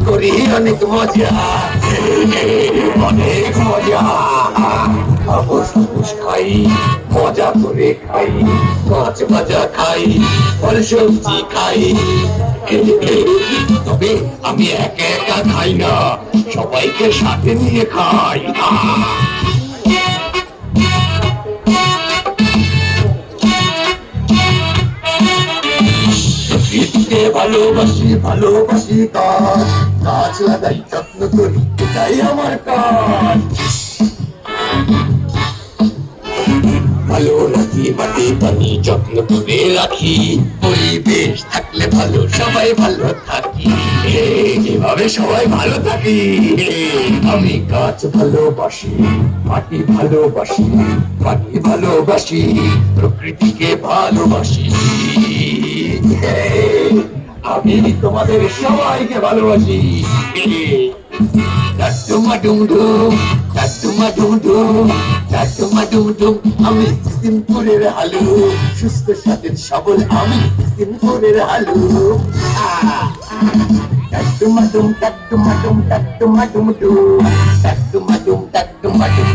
করি অনেক মজা, অনেক মজা। হাবুস হাবুস খাই, মজা করে খাই, মাছ ভাজা খাই, ফল সবজি খাই। তবে আমি একা একা খাই না, সবাইকে সাথে নিয়ে খাই। প্রকৃতিকে ভালোবাসি, ভালোবাসি গাছ, গাছ লাগাই যত্ন করি, এটাই আমার কাজ। ভালো রাখি মাটি পানি যত্ন করে রাখি, পরিবেশ থাকলে ভালো, সবাই ভালো থাকি। এভাবে সবাই ভালো থাকি। আমি গাছ ভালোবাসি, মাটি ভালোবাসি, পানি ভালোবাসি, প্রকৃতিকে ভালোবাসি। আমি তোমাদের সবাইকে ভালোবাসি। টাটুমা ডুমডুম, টাটুমা ডুমডুম, টাটুমা ডুমডুম। আমি সিমপুরের হালু, সুস্থ সতেজ সবল আমি সিমপুরের হালু। টাটুমা ডুম, টাটুমা ডুম, টাটুমা ডুমডুম, টাটুমা ডুম, টাটুমা ডুম,